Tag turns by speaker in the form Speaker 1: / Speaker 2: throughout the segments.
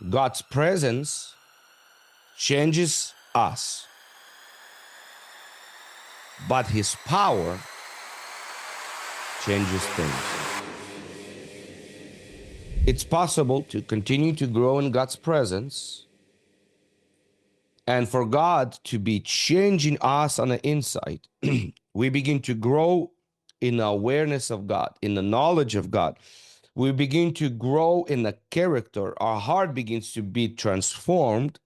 Speaker 1: God's presence changes us, but his power changes things. It's possible to continue to grow in God's presence and for God to be changing us on the inside. We begin to grow in the awareness of God, in the knowledge of God. We begin to grow in the character. Our heart begins to be transformed,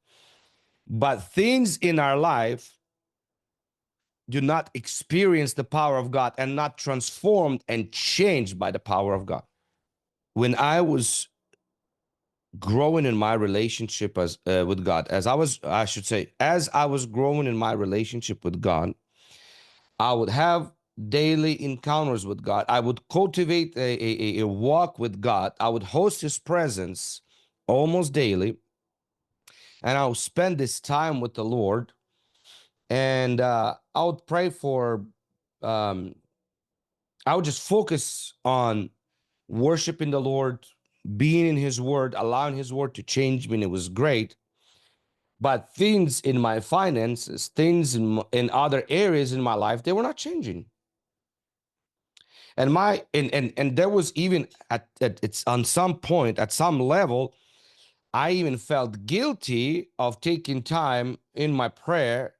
Speaker 1: but things in our life do not experience the power of God and not transformed and changed by the power of God. When I was growing in my relationship as with God, as I was growing in my relationship with God, I would have daily encounters with God. I would cultivate a walk with God. I would host his presence almost daily, and I would spend this time with the Lord. And I would pray for, um, I would just focus on worshiping the Lord, being in his word, allowing his word to change me, and it was great. But things in my finances, things in other areas in my life, they were not changing. And there was even at it's on some point, at some level, I even felt guilty of taking time in my prayer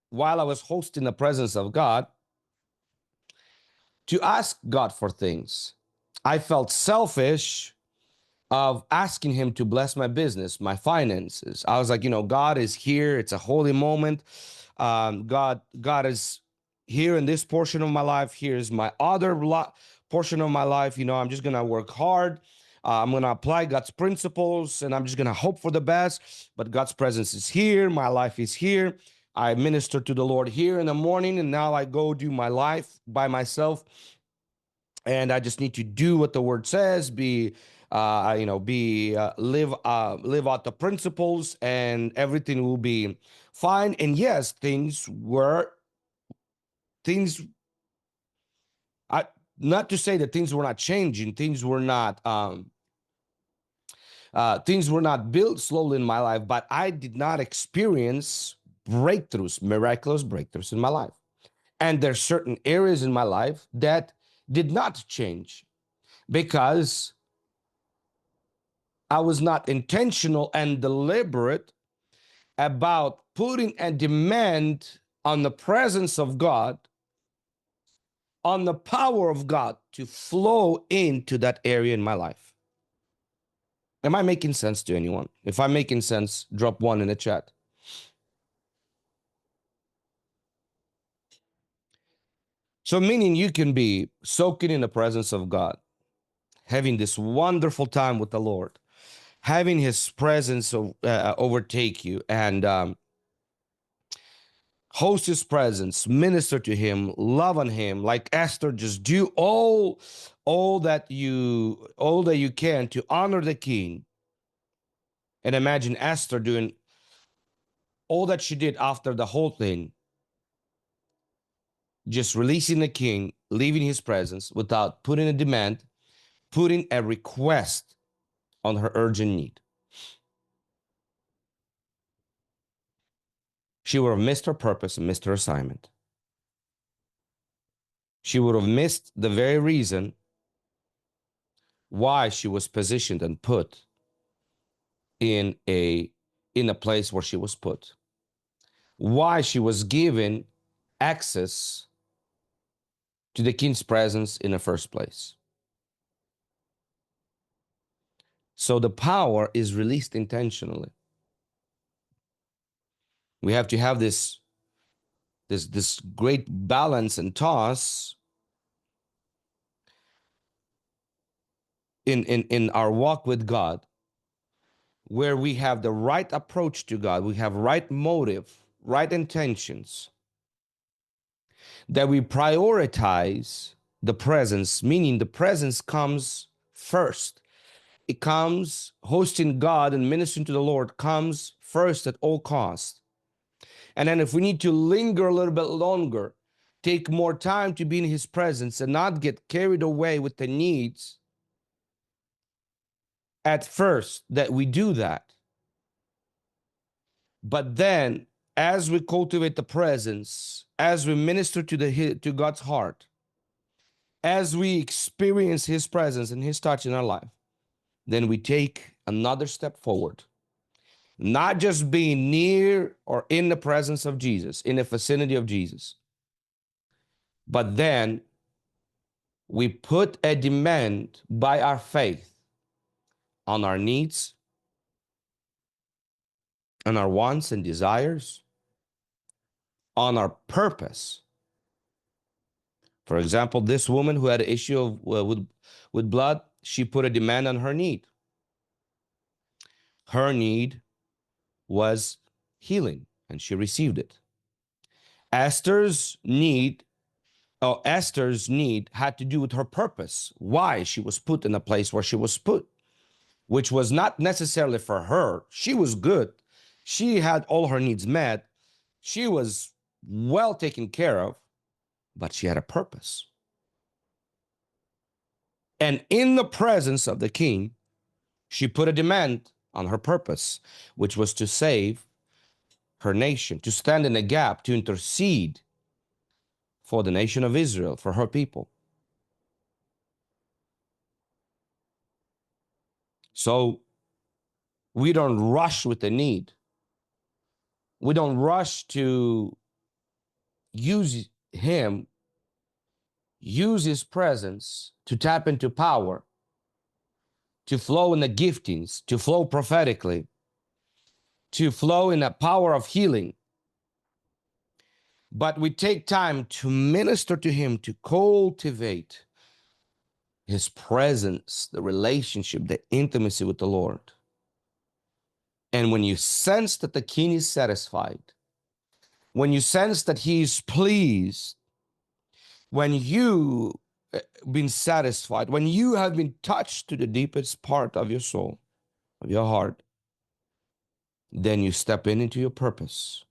Speaker 1: while I was hosting the presence of God to ask God for things. I felt selfish of asking him to bless my business, my finances. I was like, God is here. It's a holy moment. God is here in this portion of my life. Here's my other portion of my life. I'm just going to work hard. I'm going to apply God's principles, and I'm just going to hope for the best. But God's presence is here. My life is here. I minister to the Lord here in the morning, and now I go do my life by myself. And I just need to do what the word says, live out the principles, and everything will be fine. And yes, things. Not to say that things were not changing, things were not built slowly in my life, but I did not experience miraculous breakthroughs in my life. And there's certain areas in my life that did not change because I was not intentional and deliberate about putting a demand on the presence of God, on the power of God to flow into that area in my life. Am I making sense to anyone? If I'm making sense, drop one in the chat. So, meaning you can be soaking in the presence of God, having this wonderful time with the Lord, having his presence overtake you, and host his presence, minister to him, love on him, like Esther. Just do all that you can to honor the king. And imagine Esther doing all that she did after the whole thing, just releasing the king, leaving his presence without putting a demand, putting a request on her urgent need. She would have missed her purpose and missed her assignment. She would have missed the very reason why she was positioned and put in a place where she was put, why she was given access to the king's presence in the first place. So the power is released intentionally. We have to have this great balance and toss in our walk with God, where we have the right approach to God, we have right motive, right intentions, that we prioritize the presence, meaning the presence comes first. It comes, hosting God and ministering to the Lord comes first at all costs. And then if we need to linger a little bit longer, take more time to be in his presence and not get carried away with the needs at first, that we do that. But then, as we cultivate the presence, as we minister to God's heart, as we experience His presence and His touch in our life, then we take another step forward. Not just being near or in the presence of Jesus, in the vicinity of Jesus, but then we put a demand by our faith on our needs, on our wants and desires, on our purpose. For example, this woman who had an issue with blood, she put a demand on her need. Her need was healing, and she received it. Esther's need, Esther's need had to do with her purpose, why she was put in a place where she was put, which was not necessarily for her. She was good. She had all her needs met. She was well taken care of, but she had a purpose. And in the presence of the king, she put a demand on her purpose, which was to save her nation, to stand in the gap, to intercede for the nation of Israel, for her people. So we don't rush with the need. We don't rush to use him, use his presence to tap into power, to flow in the giftings, to flow prophetically, to flow in the power of healing. But we take time to minister to him, to cultivate his presence, the relationship, the intimacy with the Lord. And when you sense that the king is satisfied, when you sense that he is pleased, when you been satisfied, when you have been touched to the deepest part of your soul, of your heart, then you step into your purpose.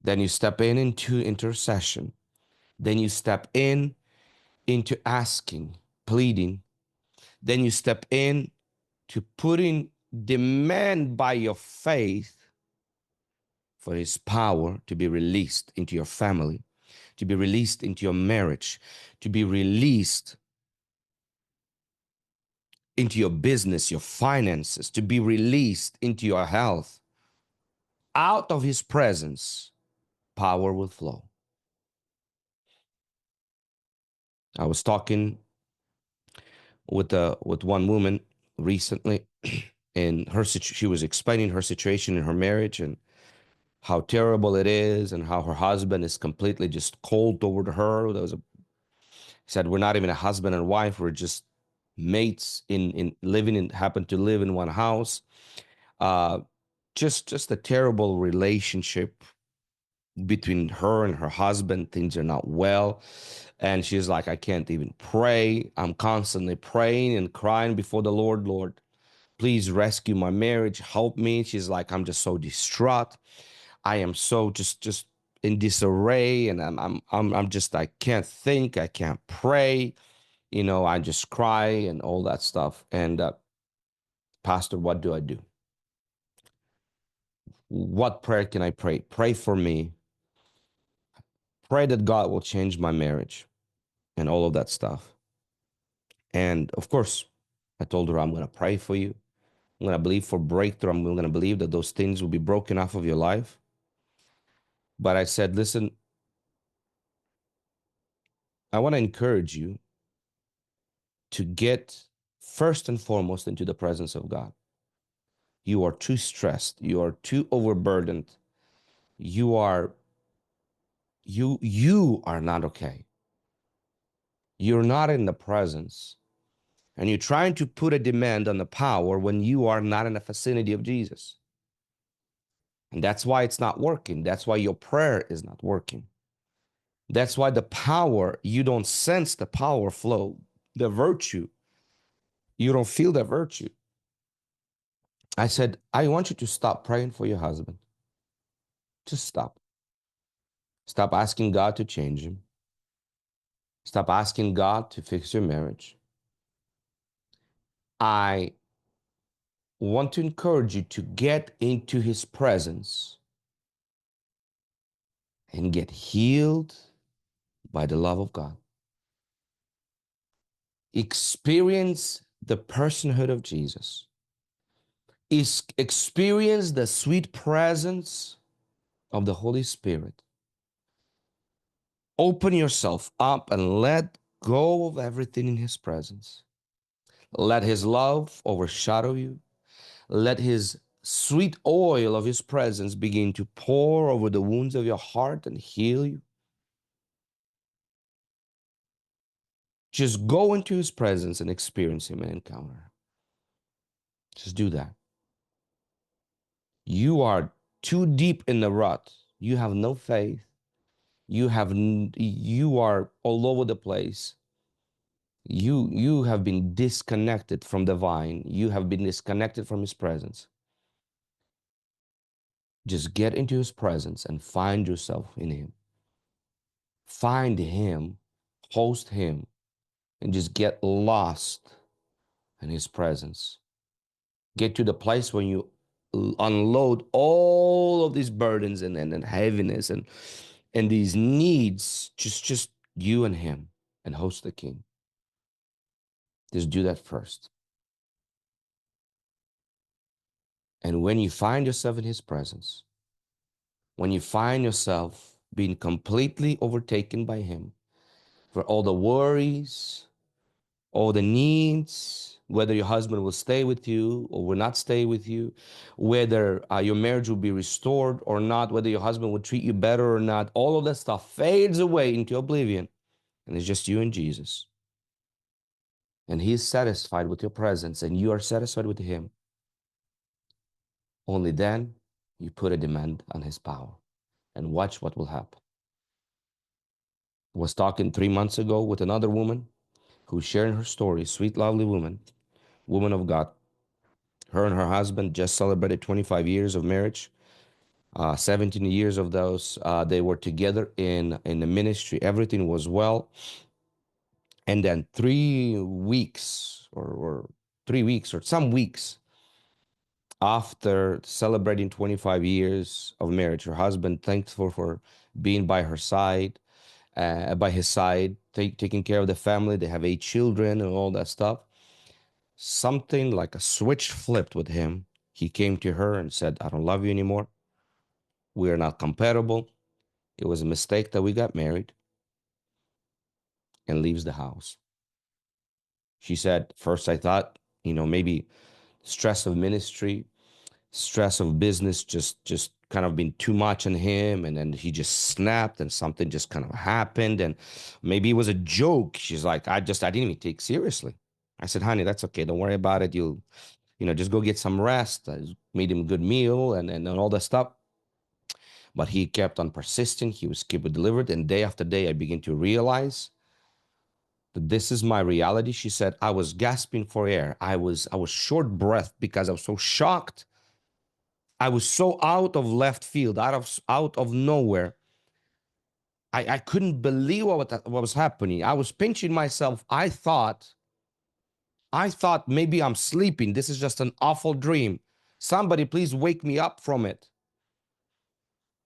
Speaker 1: Then you step into intercession. Then you step into asking, pleading. Then you step in to putting demand by your faith for his power to be released into your family, to be released into your marriage, to be released into your business, your finances, to be released into your health. Out of his presence, power will flow. I was talking with one woman recently, and she was explaining her situation in her marriage and how terrible it is, and how her husband is completely just cold toward her. Said, we're not even a husband and wife, we're just mates in living in happen to live in one house. uh just a terrible relationship between her and her husband. Things are not well, and she's like, I can't even pray. I'm constantly praying and crying before the Lord. Lord, please rescue my marriage, help me. She's like, I'm just so distraught. I am so just in disarray, and I'm just, I can't think, I can't pray. I just cry and all that stuff. And Pastor, what do I do? What prayer can I pray? Pray for me. Pray that God will change my marriage and all of that stuff. And of course, I told her, I'm going to pray for you. I'm going to believe for breakthrough. I'm going to believe that those things will be broken off of your life. But I said, listen, I want to encourage you to get first and foremost into the presence of God. You are too stressed. You are too overburdened. You are not okay. You're not in the presence, and you're trying to put a demand on the power when you are not in the vicinity of Jesus. And that's why it's not working. That's why your prayer is not working. That's why the power, you don't sense the power flow, the virtue. You don't feel the virtue. I said, I want you to stop praying for your husband. Just stop. Stop asking God to change him. Stop asking God to fix your marriage. I want to encourage you to get into his presence and get healed by the love of God. Experience the personhood of Jesus. Experience the sweet presence of the Holy Spirit. Open yourself up and let go of everything in his presence. Let his love overshadow you. Let his sweet oil of his presence begin to pour over the wounds of your heart and heal you. Just go into his presence and experience him and encounter. Just do that. You are too deep in the rut. You have no faith. You are all over the place. You have been disconnected from the vine. You have been disconnected from his presence. Just get into his presence and find yourself in him. Find him, host him, and just get lost in his presence. Get to the place when you unload all of these burdens and heaviness and these needs, just you and him, and host the king. Just do that first. And when you find yourself in his presence, when you find yourself being completely overtaken by him, for all the worries, all the needs, whether your husband will stay with you or will not stay with you, whether your marriage will be restored or not, whether your husband will treat you better or not, all of that stuff fades away into oblivion. And it's just you and Jesus. And he is satisfied with your presence and you are satisfied with him. Only then you put a demand on his power and watch what will happen. I was talking 3 months ago with another woman who's sharing her story, sweet, lovely woman of God. Her and her husband just celebrated 25 years of marriage. 17 years of those, they were together in the ministry. Everything was well. And then 3 weeks or 3 weeks or some weeks after celebrating 25 years of marriage, her husband, thankful for being by his side, taking care of the family. They have 8 children and all that stuff. Something like a switch flipped with him. He came to her and said, I don't love you anymore. We are not compatible. It was a mistake that we got married, and leaves the house. She said, first I thought, maybe stress of ministry, stress of business just kind of been too much on him, and then he just snapped and something just kind of happened, and maybe it was a joke. She's like, I didn't even take seriously. I said, honey, that's okay. Don't worry about it. Just go get some rest. I made him a good meal and all that stuff. But he kept on persisting. He was keep delivered. And day after day, I began to realize that this is my reality. She said, I was gasping for air. I was short breath because I was so shocked. I was so out of left field, out of nowhere. I couldn't believe what was happening. I was pinching myself. I thought maybe I'm sleeping. This is just an awful dream. Somebody please wake me up from it.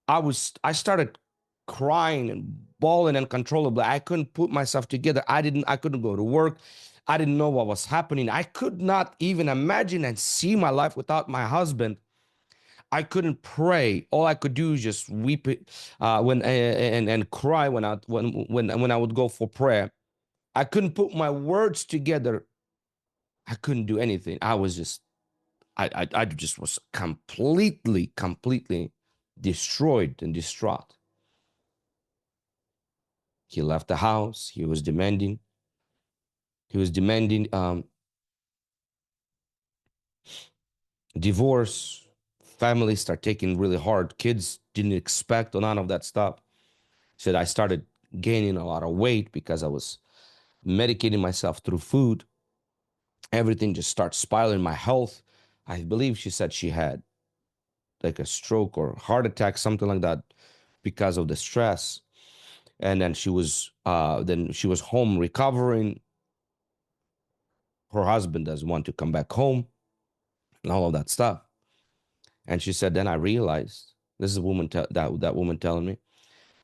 Speaker 1: I started crying and bawling uncontrollably. I couldn't put myself together. I couldn't go to work. I didn't know what was happening. I could not even imagine and see my life without my husband. I couldn't pray. All I could do is just weep when and cry when I would go for prayer. I couldn't put my words together. I couldn't do anything. I was just I just was completely destroyed and distraught. He left the house. He was demanding divorce. Family start taking really hard. Kids didn't expect none of that stuff. Said I started gaining a lot of weight because I was medicating myself through food. Everything just starts spiraling. My health, I believe she said she had like a stroke or heart attack, something like that, because of the stress. And then she was home recovering. Her husband doesn't want to come back home. and all of that stuff. And she said, then I realized, this is a woman that woman telling me,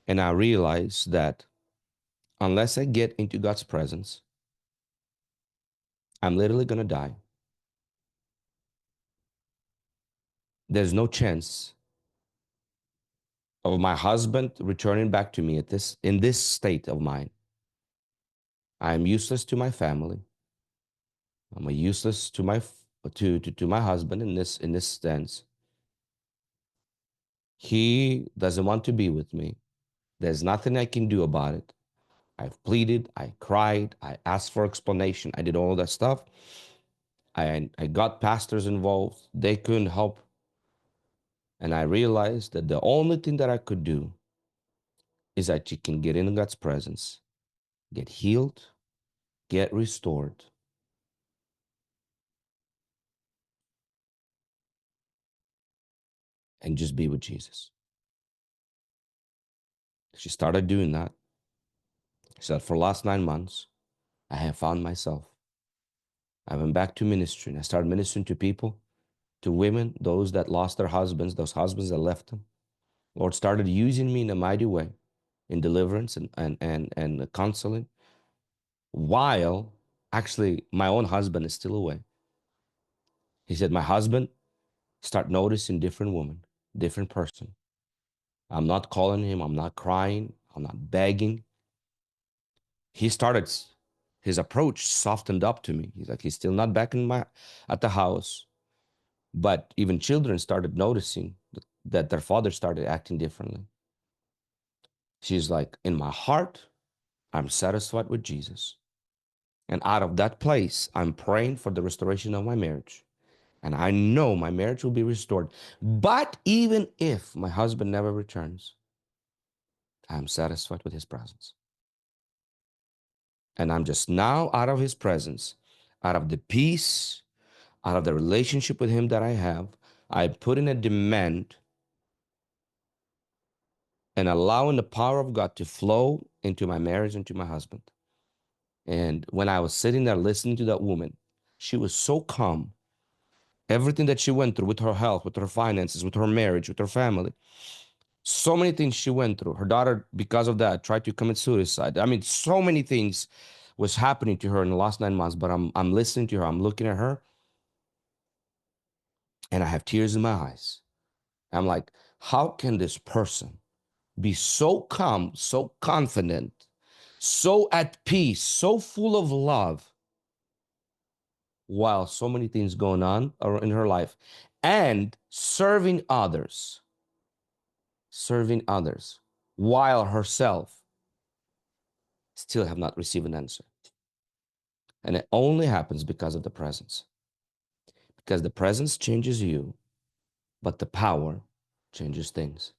Speaker 1: and I realized that unless I get into God's presence, I'm literally gonna die. There's no chance of my husband returning back to me at this in this state of mind. I am useless to my family. I'm a useless to my to my husband in this sense. He doesn't want to be with me. There's nothing I can do about it. I've pleaded, I cried, I asked for explanation, I did all that stuff. I got pastors involved. They couldn't help. And I realized that the only thing that I could do is that you can get in God's presence, get healed, get restored, and just be with Jesus. She started doing that. She said, for the last 9 months, I have found myself. I went back to ministry and I started ministering to people, to women, those that lost their husbands, those husbands that left them. Lord started using me in a mighty way in deliverance and counseling, while actually my own husband is still away. He said, my husband start noticing different woman, different person. I'm not calling him, I'm not crying, I'm not begging. He started, his approach softened up to me. He's like, he's still not back in my at the house. But even children started noticing that their father started acting differently. She's like, in my heart, I'm satisfied with Jesus. And out of that place, I'm praying for the restoration of my marriage. And I know my marriage will be restored. But even if my husband never returns, I'm satisfied with his presence. And I'm just now out of his presence, out of the peace, out of the relationship with him that I have. I put in a demand and allowing the power of God to flow into my marriage and to my husband. And when I was sitting there listening to that woman, she was so calm. Everything that she went through with her health, with her finances, with her marriage, with her family, so many things she went through. Her daughter, because of that, tried to commit suicide. I mean, so many things was happening to her in the last 9 months. But I'm listening to her, I'm looking at her, and I have tears in my eyes. I'm like, how can this person be so calm, so confident, so at peace, so full of love, while so many things going on in her life, and serving others, while herself still have not received an answer. And it only happens because of the presence. Because the presence changes you, but the power changes things.